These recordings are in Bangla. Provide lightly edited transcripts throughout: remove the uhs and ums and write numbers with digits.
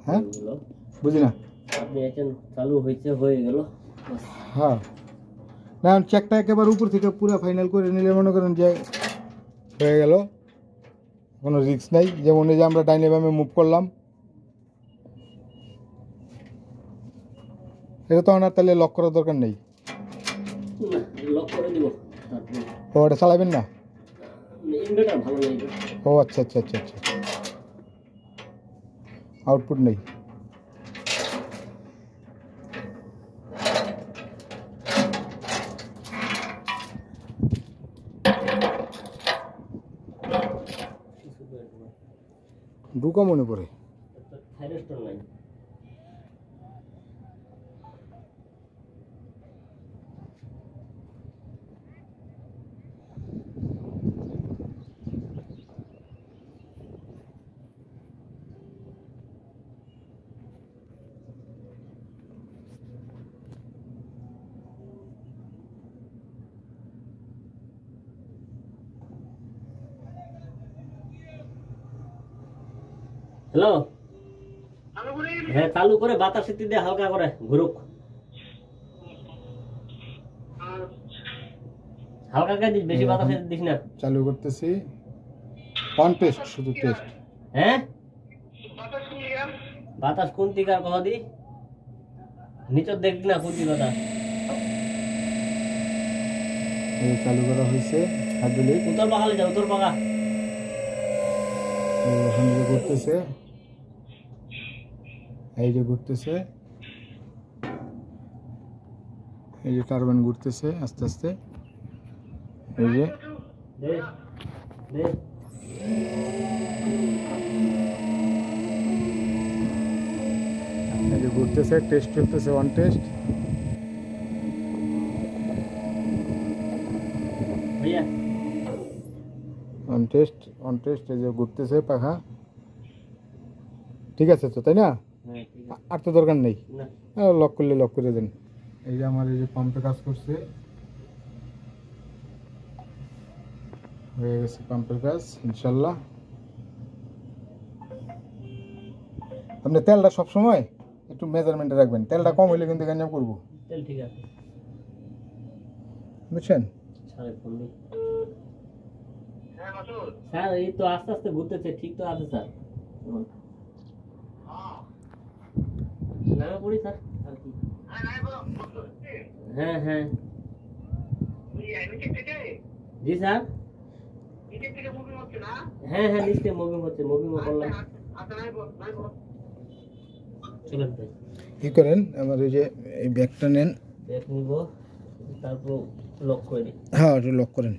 হ্যাঁ বুঝি না আপনি এখন চালু হয়েছে হয়ে গেল। হ্যাঁ না চেকটা একেবারে উপর থেকে পুরো ফাইনাল করে নিলে মনে করেন যে হয়ে গেল, কোনো রিস্ক নাই। যেমন এই যে আমরা ডাইনে বামে মুভ করলাম, এটা তো আর তাহলে লক করার দরকার নেই। লক করে দিব। ও ওটা চালাবেন না? ইনভার্টার ভালো নেই। ও আচ্ছা আচ্ছা আচ্ছা আচ্ছা, আউটপুট নেই। ঢুকা মনে পড়ে থাইরস্টর নাই। হ্যালো, হ্যাঁ চালু করে বাতাসে দিয়ে হালকা করে ঘুরুক, হালকা করে দিস, বেশি বাতাসে দিস না। চালু করতেছি, অন টেস্ট, শুধু টেস্ট। হ্যাঁ বাতাস কোন দিকার কহ দি নিচে দেখবি না কোন দিকটা। এই চালু করা হয়েছে হাইড্রোলিক। উত্তর পাগালে যা, উত্তর পাগা এখন যে ঘুরতেছে, এই যে ঘুরতেছে, এই যে টারবাইন ঘুরতেছে আস্তে আস্তে, এই যে দে দে এই যে ঘুরতেছে, টেস্ট চলতেছে, অন টেস্ট। भैया অন টেস্ট, অন টেস্ট, এই যে ঘুরতেছে পাখা। ঠিক আছে তো, তাই না? আর তো দরকার নেই, লক করলে লক করে দেন। এই যে আমার এই যে পাম্পে কাজ করছে, হয়ে গেছে পাম্পের কাজ ইনশাল্লাহ। আপনি তেলটা সবসময় একটু মেজারমেন্টে রাখবেন, তেলটা কম হইলে কিন্তু গাঞ্জাম করবো। তেল ঠিক আছে, বুঝছেন? স্যার এই তো আস্তে আস্তে ঘুরতেছে, ঠিক তো আছে স্যার। নামে পড়ি স্যার আর কি। হ্যাঁ হ্যাঁ জি স্যার। হ্যাঁ হ্যাঁ নিশ্চয়ই মুভিং হচ্ছে, মুভিং করলাম। চলেন ভাই কি করেন, আমার এই যে এই ব্যাগটা নেন, ব্যাগ নিব, তারপর লক করে দিই। হ্যাঁ একটু লক করেন,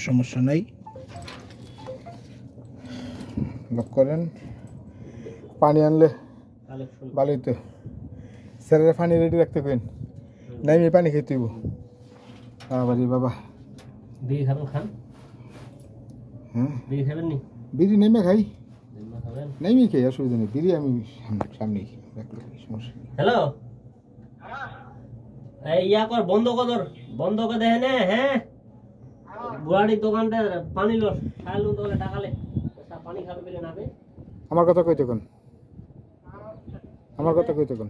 সমস্যা নাই, লক করেন। পানি আনলে ভালোই তো, স্যারের পানি রেডি রাখতে পেন, নাই আমি পানি খেতে হইব। বাবারি বাবা, বিড়ি খাবেন খান। হ্যাঁ বিড়ি খাবেন নি? বিড়ি নেমে খাই, খাবেন নেমে খাই, অসুবিধা নেই। বিড়ি আমি সামনেই রাখলে সমস্যা নেই। হ্যালো এই ইয়া কর, বন্ধ কর, বন্ধ করে দেয় না। হ্যাঁ বুড়াড়ির দোকানটা পানি লস খাইলু তোলে টাকালে পানি খাবে বলে নাবে। আমার কথা কই তখন, আমার কথা কই তখন,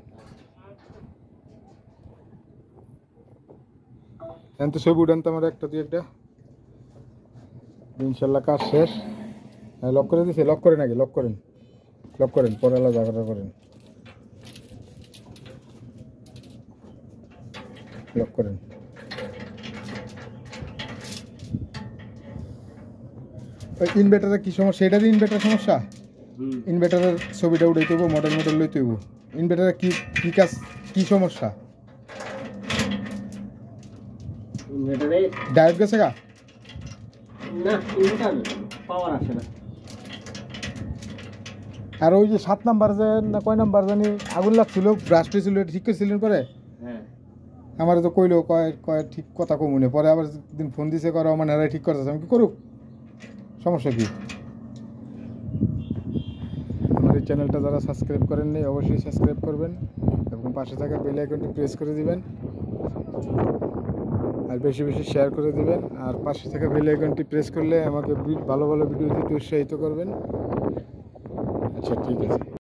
এখন তো সব উঠান তো আমার একটা দুই একটা। ইনশাল্লাহ কাজ শেষ। লক করে দিছে, লক করেন আগে, লক করেন, লক করেন, পরে আলাদা জায়গাটা করেন, লক করেন। ইনভার্টারের কি সমস্যা? এটারই ইনভার্টার সমস্যা। ইনভার্টারের ছবিটা উঠাইতে হইব, মডেল মডেল লইতে হইব। ইনভার্টারের কি কি কাজ, কি সমস্যা? ইনভার্টারে ডায়োড গেছে গা? না ইনভার্টার পাওয়ার আসে না। আর ওই যে 7 নাম্বার যে না কয় নাম্বার জানি আগুন লাগছিল, ব্রাস্ট হয়েছিল, এটা ঠিক করছিলেন পরে? হ্যাঁ আমার তো কইলো কয় কয় ঠিক কথা কমুনে, পরে আবার দিন ফোন দিছে করে আমার নেড়াই ঠিক করতেছে। আমি কি করুক, সমস্যা কি? আমার এই চ্যানেলটা যারা সাবস্ক্রাইব করেননি অবশ্যই সাবস্ক্রাইব করবেন এবং পাশে থাকা বেল আইকনটি প্রেস করে দিবেন, আর বেশি বেশি শেয়ার করে দিবেন। আর পাশে থাকা বেল আইকনটি প্রেস করলে আমাকে ভালো ভালো ভিডিও দিতে উৎসাহিত করবেন। আচ্ছা ঠিক আছে।